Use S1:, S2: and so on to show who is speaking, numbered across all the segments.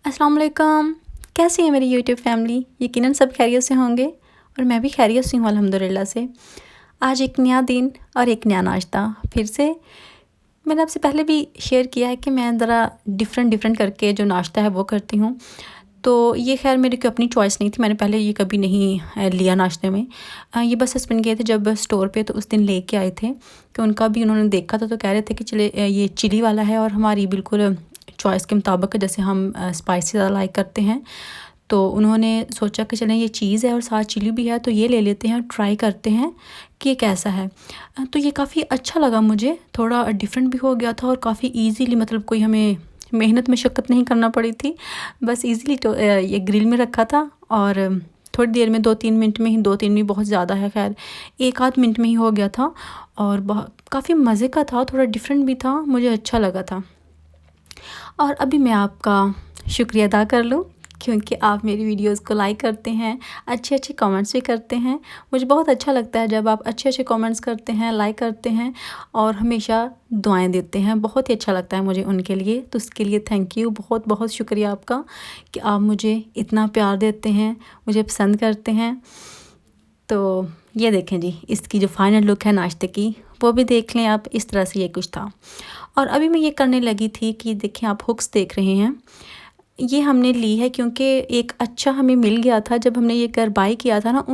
S1: अस्सलाम वालेकुम। कैसी है मेरी यूट्यूब फैमिली? यकीनन सब खैरियत से होंगे और मैं भी खैरियत से हूँ अल्हम्दुलिल्लाह से। आज एक नया दिन और एक नया नाश्ता फिर से। मैंने आपसे पहले भी शेयर किया है कि मैं ज़रा डिफ़रेंट करके जो नाश्ता है वो करती हूँ। तो ये ख़ैर मेरी कोई अपनी चॉइस नहीं थी, मैंने पहले ये कभी नहीं लिया नाश्ते में। ये बस हस्बैंड गए थे जब स्टोर पे, तो उस दिन लेके आए थे कि उनका भी उन्होंने देखा था तो कह रहे थे कि चले ये चिली वाला है और हमारी बिल्कुल चॉइस के मुताबिक, जैसे हम स्पाइसी ज़्यादा लाइक करते हैं, तो उन्होंने सोचा कि चलें ये चीज़ है और साथ चिली भी है तो ये ले लेते हैं, ट्राई करते हैं कि ये कैसा है। तो ये काफ़ी अच्छा लगा मुझे, थोड़ा डिफरेंट भी हो गया था और काफ़ी ईज़िली, मतलब कोई हमें मेहनत मशक्क़त नहीं करना पड़ी थी। बस ईज़िली तो ये ग्रिल में रखा था और थोड़ी देर में 2-3 मिनट में ही, 2-3 भी बहुत ज़्यादा है, ख़ैर 1 आध मिनट में ही हो गया था और काफ़ी मज़े का था, थोड़ा डिफरेंट भी था, मुझे अच्छा लगा था। और अभी मैं आपका शुक्रिया अदा कर लूँ क्योंकि आप मेरी वीडियोस को लाइक करते हैं, अच्छे कमेंट्स भी करते हैं। मुझे बहुत अच्छा लगता है जब आप अच्छे कमेंट्स करते हैं, लाइक करते हैं और हमेशा दुआएं देते हैं, बहुत ही अच्छा लगता है मुझे उनके लिए। तो उसके लिए थैंक यू, बहुत बहुत शुक्रिया आपका कि आप मुझे इतना प्यार देते हैं, मुझे पसंद करते हैं। तो ये देखें जी, इसकी जो फाइनल लुक है नाश्ते की, वो भी देख लें आप। इस तरह से ये कुछ था और अभी मैं ये करने लगी थी कि देखें, आप हुक्स देख रहे हैं, ये हमने ली है क्योंकि एक अच्छा हमें मिल गया था जब हमने ये घर बाय किया था ना।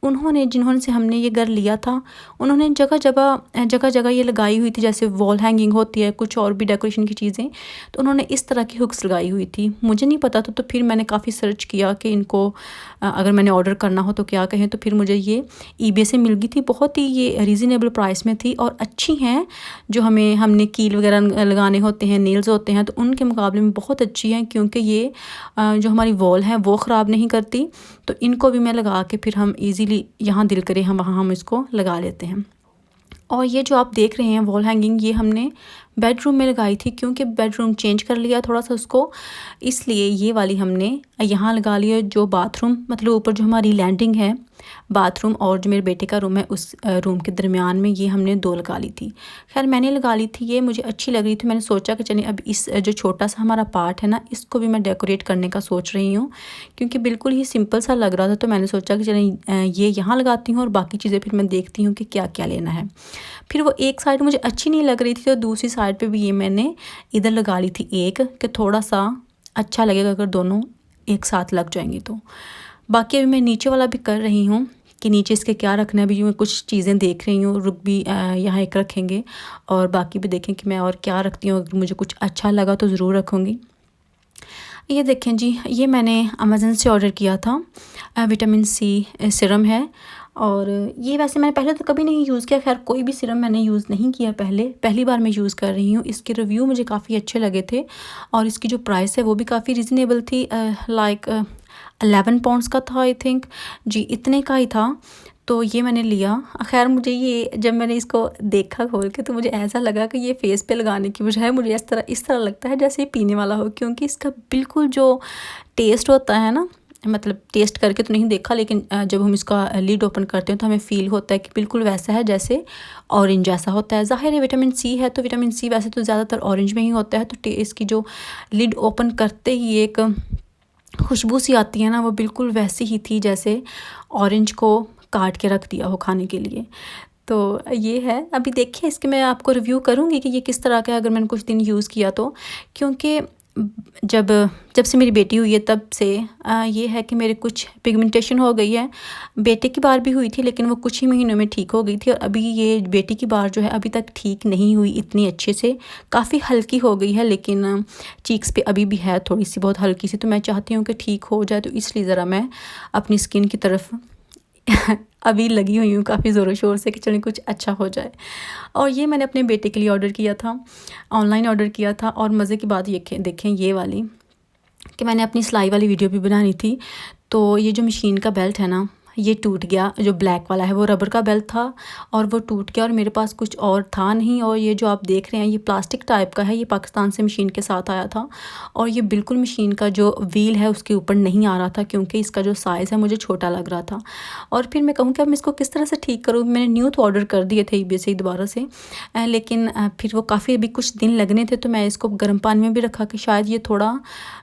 S1: जिन्होंने से हमने ये घर लिया था, उन्होंने जगह ये लगाई हुई थी, जैसे वॉल हैंगिंग होती है, कुछ और भी डेकोरेशन की चीज़ें, तो उन्होंने इस तरह की हुक्स लगाई हुई थी। मुझे नहीं पता था, तो फिर मैंने काफ़ी सर्च किया कि इनको अगर मैंने ऑर्डर करना हो तो क्या कहें, तो फिर मुझे ये ईबे से मिल गई थी। बहुत ही ये रीज़नेबल प्राइस में थी और अच्छी हैं। जो हमने कील वगैरह लगाने होते हैं, नेल्स होते हैं, तो उनके मुकाबले में बहुत अच्छी हैं क्योंकि ये जो हमारी वॉल है वो ख़राब नहीं करती। तो इनको भी मैं लगा के फिर हम इजीली यहाँ दिल करे हम वहाँ हम इसको लगा लेते हैं। और ये जो आप देख रहे हैं वॉल हैंगिंग, ये हमने बेडरूम में लगाई थी क्योंकि बेडरूम चेंज कर लिया थोड़ा सा उसको, इसलिए ये वाली हमने यहाँ लगा ली है। जो बाथरूम, मतलब ऊपर जो हमारी लैंडिंग है, बाथरूम और जो मेरे बेटे का रूम है, उस रूम के दरमियान में ये हमने 2 लगा ली थी। खैर मैंने लगा ली थी, ये मुझे अच्छी लग रही थी। मैंने सोचा कि चलिए अब इस जो छोटा सा हमारा पार्ट है ना, इसको भी मैं डेकोरेट करने का सोच रही हूँ क्योंकि बिल्कुल ही सिंपल सा लग रहा था। तो मैंने सोचा कि चलिए ये यहाँ लगाती हूँ और बाकी चीज़ें फिर मैं देखती हूँ कि क्या क्या लेना है। फिर वो एक साइड मुझे अच्छी नहीं लग रही थी तो दूसरी साइड पे भी ये मैंने इधर लगा ली थी एक, कि थोड़ा सा अच्छा लगेगा अगर दोनों एक साथ लग जाएंगी तो। बाकी अभी मैं नीचे वाला भी कर रही हूँ कि नीचे इसके क्या रखना है। अभी मैं कुछ चीज़ें देख रही हूँ, रुक भी यहाँ एक रखेंगे और बाकी भी देखें कि मैं और क्या रखती हूँ। अगर मुझे कुछ अच्छा लगा तो ज़रूर रखूँगी। ये देखें जी, ये मैंने अमेज़न से ऑर्डर किया था, विटामिन सी सीरम है। और ये वैसे मैंने पहले तो कभी नहीं यूज़ किया, खैर कोई भी सीरम मैंने यूज़ नहीं किया पहली बार मैं यूज़ कर रही हूँ। इसके रिव्यू मुझे काफ़ी अच्छे लगे थे और इसकी जो प्राइस है वो भी काफ़ी रीज़नेबल थी, लाइक 11 पाउंड्स का था आई थिंक जी, इतने का ही था। तो ये मैंने लिया। खैर मुझे ये जब मैंने इसको देखा खोल के तो मुझे ऐसा लगा कि ये फेस पे लगाने की बजाय मुझे इस तरह लगता है जैसे ये पीने वाला हो, क्योंकि इसका बिल्कुल जो टेस्ट होता है ना, मतलब टेस्ट करके तो नहीं देखा, लेकिन जब हम इसका लिड ओपन करते हैं तो हमें फ़ील होता है कि बिल्कुल वैसा है जैसे ऑरेंज जैसा होता है। ज़ाहिर है विटामिन सी है तो विटामिन सी वैसे तो ज़्यादातर ऑरेंज में ही होता है। तो इसकी जो लिड ओपन करते ही एक खुशबू सी आती है ना, वो बिल्कुल वैसी ही थी जैसे ऑरेंज को काट के रख दिया हो खाने के लिए। तो ये है। अभी देखिए इसके मैं आपको रिव्यू करूँगी कि ये किस तरह का है अगर मैंने कुछ दिन यूज़ किया तो, क्योंकि जब जब से मेरी बेटी हुई है तब से ये है कि मेरे कुछ पिगमेंटेशन हो गई है। बेटे की बार भी हुई थी लेकिन वो कुछ ही महीनों में ठीक हो गई थी और अभी ये बेटी की बार जो है अभी तक ठीक नहीं हुई इतनी अच्छे से, काफ़ी हल्की हो गई है, लेकिन चीक्स पे अभी भी है थोड़ी सी बहुत हल्की सी। तो मैं चाहती हूँ कि ठीक हो जाए, तो इसलिए ज़रा मैं अपनी स्किन की तरफ अभी लगी हुई हूँ काफ़ी ज़ोरों शोर से कि चलिए कुछ अच्छा हो जाए। और ये मैंने अपने बेटे के लिए ऑर्डर किया था, ऑनलाइन ऑर्डर किया था। और मज़े की बात ये देखें ये वाली, कि मैंने अपनी सिलाई वाली वीडियो भी बनानी थी। तो ये जो मशीन का बेल्ट है ना, ये टूट गया। जो ब्लैक वाला है वो रबर का बेल्ट था और वो टूट गया और मेरे पास कुछ और था नहीं। और ये जो आप देख रहे हैं ये प्लास्टिक टाइप का है, ये पाकिस्तान से मशीन के साथ आया था और ये बिल्कुल मशीन का जो व्हील है उसके ऊपर नहीं आ रहा था, क्योंकि इसका जो साइज़ है मुझे छोटा लग रहा था। और फिर मैं कहूँ कि अब मैं इसको किस तरह से ठीक करूँ। मैंने न्यू तो ऑर्डर कर दिए थे eBay से दोबारा से, लेकिन फिर वो काफ़ी अभी कुछ दिन लगने थे, तो मैं इसको गर्म पानी में भी रखा कि शायद ये थोड़ा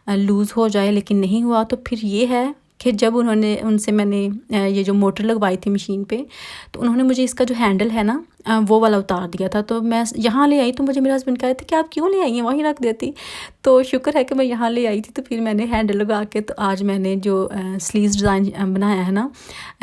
S1: लूज़ हो जाए, लेकिन नहीं हुआ। तो फिर ये है कि जब उनसे मैंने ये जो मोटर लगवाई थी मशीन पे, तो उन्होंने मुझे इसका जो हैंडल है ना वो वाला उतार दिया था। तो मैं यहाँ ले आई, तो मुझे मेरे हस्बैंड कह रहे थे कि आप क्यों ले आई हैं, वहीं रख देती। तो शुक्र है कि मैं यहाँ ले आई थी। तो फिर मैंने हैंडल लगा के, तो आज मैंने जो स्लीव्स डिज़ाइन बनाया है ना,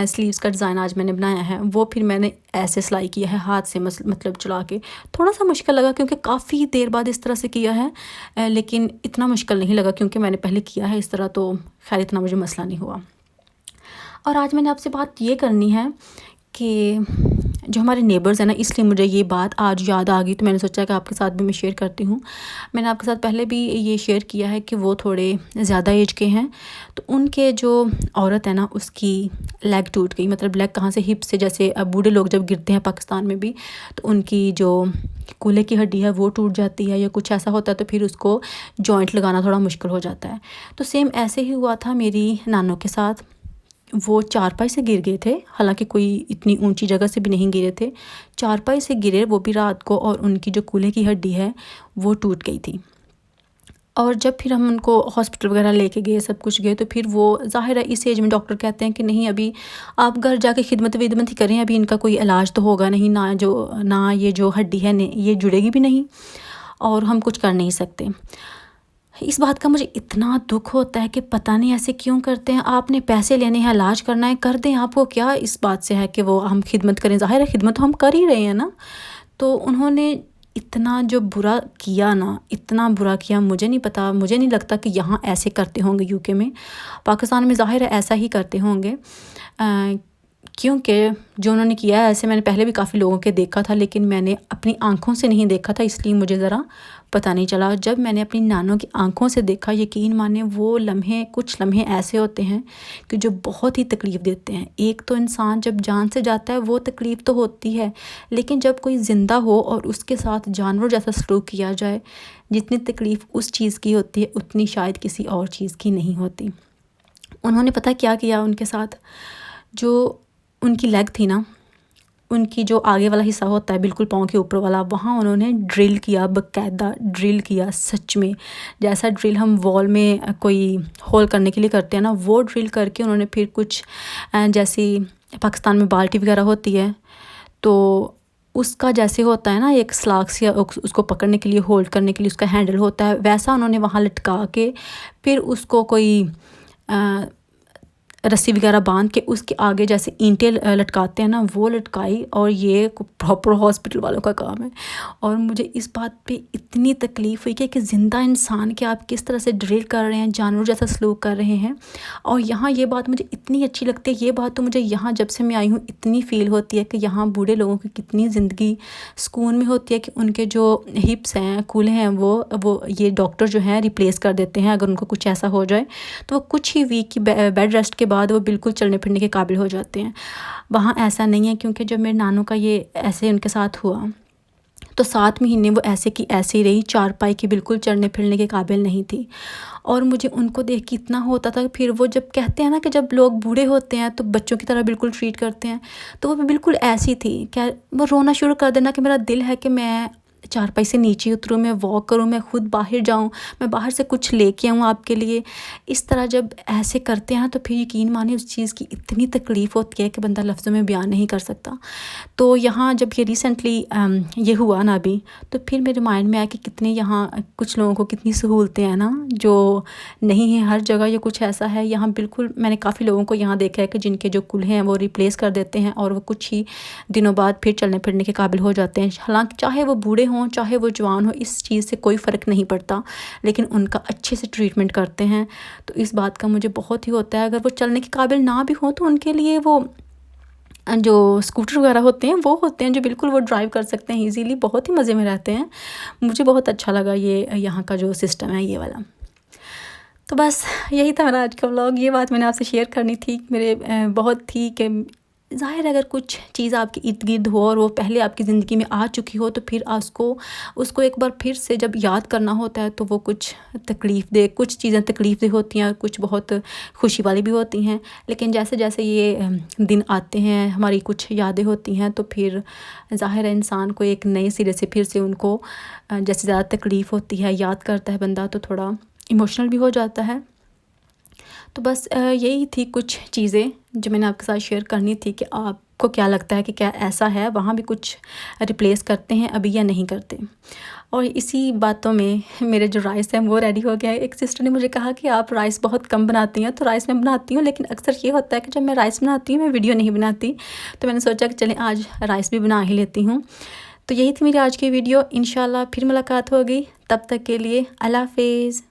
S1: स्लीव्स का डिज़ाइन आज मैंने बनाया है, वो फिर मैंने ऐसे सिलाई किया है हाथ से, मतलब चला के। थोड़ा सा मुश्किल लगा क्योंकि काफ़ी देर बाद इस तरह से किया है, लेकिन इतना मुश्किल नहीं लगा क्योंकि मैंने पहले किया है इस तरह, तो खैर इतना मुझे मसला नहीं हुआ। और आज मैंने आपसे बात ये करनी है कि जो हमारे नेबर्स हैं ना, इसलिए मुझे ये बात आज याद आ गई, तो मैंने सोचा कि आपके साथ भी मैं शेयर करती हूँ। मैंने आपके साथ पहले भी ये शेयर किया है कि वो थोड़े ज़्यादा एज के हैं, तो उनके जो औरत है ना उसकी लेग टूट गई। मतलब लेग कहाँ से, हिप से। जैसे अब बूढ़े लोग जब गिरते हैं पाकिस्तान में भी, तो उनकी जो कूल्हे की हड्डी है वो टूट जाती है या कुछ ऐसा होता है, तो फिर उसको जॉइंट लगाना थोड़ा मुश्किल हो जाता है। तो सेम ऐसे ही हुआ था मेरी नानों के साथ। वो चारपाई से गिर गए थे, हालांकि कोई इतनी ऊंची जगह से भी नहीं गिरे थे, चारपाई से गिरे वो भी रात को, और उनकी जो कूल्हे की हड्डी है वो टूट गई थी। और जब फिर हम उनको हॉस्पिटल वगैरह लेके गए, सब कुछ गए, तो फिर वो ज़ाहिर है इस एज में डॉक्टर कहते हैं कि नहीं अभी आप घर जाके खिदमत विदमत ही करें, अभी इनका कोई इलाज तो होगा नहीं, ना ये जो हड्डी है ये जुड़ेगी भी नहीं और हम कुछ कर नहीं सकते। इस बात का मुझे इतना दुख होता है कि पता नहीं ऐसे क्यों करते हैं। आपने पैसे लेने हैं, इलाज करना है, कर दें, आपको क्या इस बात से है कि वो हम खिदमत करें। ज़ाहिर है खिदमत तो हम कर ही रहे हैं ना। तो उन्होंने इतना जो बुरा किया ना, इतना बुरा किया, मुझे नहीं पता, मुझे नहीं लगता कि यहाँ ऐसे करते होंगे यूके में। पाकिस्तान में ज़ाहिर है ऐसा ही करते होंगे, क्योंकि जो उन्होंने किया है ऐसे मैंने पहले भी काफ़ी लोगों के देखा था, लेकिन मैंने अपनी आंखों से नहीं देखा था, इसलिए मुझे ज़रा पता नहीं चला। जब मैंने अपनी नानों की आंखों से देखा, यकीन माने वो लम्हे, कुछ लम्हे ऐसे होते हैं कि जो बहुत ही तकलीफ़ देते हैं। एक तो इंसान जब जान से जाता है वो तकलीफ़ तो होती है, लेकिन जब कोई ज़िंदा हो और उसके साथ जानवर जैसा सलूक किया जाए, जितनी तकलीफ़ उस चीज़ की होती है उतनी शायद किसी और चीज़ की नहीं होती। उन्होंने पता क्या किया उनके साथ, जो उनकी लेग थी ना, उनकी जो आगे वाला हिस्सा होता है बिल्कुल पाँव के ऊपर वाला, वहाँ उन्होंने ड्रिल किया, बाकायदा ड्रिल किया सच में। जैसा ड्रिल हम वॉल में कोई होल करने के लिए करते हैं ना, वो ड्रिल करके उन्होंने फिर कुछ जैसी पाकिस्तान में बाल्टी वगैरह होती है, तो उसका जैसे होता है ना एक स्लाग से उसको पकड़ने के लिए, होल्ड करने के लिए उसका हैंडल होता है, वैसा उन्होंने वहाँ लटका के फिर उसको कोई रस्सी वगैरह बांध के उसके आगे जैसे ईंटें लटकाते हैं ना, वो लटकाई। और ये प्रॉपर हॉस्पिटल वालों का काम है। और मुझे इस बात पे इतनी तकलीफ़ हुई कि ज़िंदा इंसान के आप किस तरह से ड्रिल कर रहे हैं, जानवर जैसा सलूक कर रहे हैं। और यहाँ ये बात मुझे इतनी अच्छी लगती है, ये बात तो मुझे यहाँ जब से मैं आई हूँ इतनी फ़ील होती है कि यहाँ बूढ़े लोगों की कितनी ज़िंदगी सुकून में होती है कि उनके जो हिप्स हैं, कूल्हे हैं, वो ये डॉक्टर जो हैं रिप्लेस कर देते हैं। अगर उनको कुछ ऐसा हो जाए तो वो कुछ ही वीक की बेड रेस्ट के बाद वो बिल्कुल चलने फिरने के काबिल हो जाते हैं। वहाँ ऐसा नहीं है, क्योंकि जब मेरे नानों का ये ऐसे उनके साथ हुआ तो 7 महीने वो ऐसे की ऐसे ही रही, चारपाई की, बिल्कुल चलने फिरने के काबिल नहीं थी। और मुझे उनको देख के इतना होता था। फिर वो जब कहते हैं ना कि जब लोग बूढ़े होते हैं तो बच्चों की तरह बिल्कुल ट्रीट करते हैं, तो वो बिल्कुल ऐसी थी। क्या वो रोना शुरू कर देना कि मेरा दिल है कि मैं चारपाई से नीचे उतरूँ, मैं वॉक करूँ, मैं खुद बाहर जाऊँ, मैं बाहर से कुछ लेके आऊँ आपके लिए। इस तरह जब ऐसे करते हैं तो फिर यकीन मानिए उस चीज़ की इतनी तकलीफ़ होती है कि बंदा लफ्ज़ों में बयान नहीं कर सकता। तो यहाँ जब ये रिसेंटली ये हुआ ना अभी, तो फिर मेरे माइंड में आया कि कितने यहाँ कुछ लोगों को कितनी सहूलतें हैं ना, जो नहीं है हर जगह। ये कुछ ऐसा है यहाँ बिल्कुल, मैंने काफ़ी लोगों को यहाँ देखा है कि जिनके जो कूल्हे हैं वो रिप्लेस कर देते हैं और वो कुछ ही दिनों बाद फिर चलने फिरने के काबिल हो जाते हैं। हालांकि चाहे वो बूढ़े हों चाहे वो जवान हो, इस चीज़ से कोई फ़र्क नहीं पड़ता, लेकिन उनका अच्छे से ट्रीटमेंट करते हैं। तो इस बात का मुझे बहुत ही होता है। अगर वो चलने के काबिल ना भी हो तो उनके लिए वो जो स्कूटर वगैरह होते हैं वो होते हैं जो बिल्कुल वो ड्राइव कर सकते हैं इजीली, बहुत ही मज़े में रहते हैं। मुझे बहुत अच्छा लगा ये यहाँ का जो सिस्टम है ये वाला। तो बस यही था मेरा आज का व्लॉग। ये बात मैंने आपसे शेयर करनी थी। मेरे बहुत थी कि ज़ाहिर है अगर कुछ चीज़ आपके इर्द गिर्द हो और वो पहले आपकी ज़िंदगी में आ चुकी हो तो फिर उसको एक बार फिर से जब याद करना होता है तो वो कुछ कुछ चीज़ें तकलीफ़ दे होती हैं और कुछ बहुत खुशी वाली भी होती हैं। लेकिन जैसे जैसे ये दिन आते हैं, हमारी कुछ यादें होती हैं, तो फिर ज़ाहिर है इंसान को एक नए सिरे से फिर से उनको जैसे ज़्यादा तकलीफ़ होती है, याद करता है बंदा तो थोड़ा इमोशनल भी हो जाता है। तो बस यही थी कुछ चीज़ें जो मैंने आपके साथ शेयर करनी थी कि आपको क्या लगता है कि क्या ऐसा है वहाँ भी कुछ रिप्लेस करते हैं अभी या नहीं करते। और इसी बातों में मेरे जो राइस हैं वो रेडी हो गया है। एक सिस्टर ने मुझे कहा कि आप राइस बहुत कम बनाती हैं, तो राइस मैं बनाती हूँ, लेकिन अक्सर ये होता है कि जब मैं राइस बनाती हूँ मैं वीडियो नहीं बनाती। तो मैंने सोचा कि चलें आज राइस भी बना ही लेती हूँ। तो यही थी मेरी आज की वीडियो। इंशाल्लाह फिर मुलाकात होगी, तब तक के लिए अल्लाह हाफ़िज़।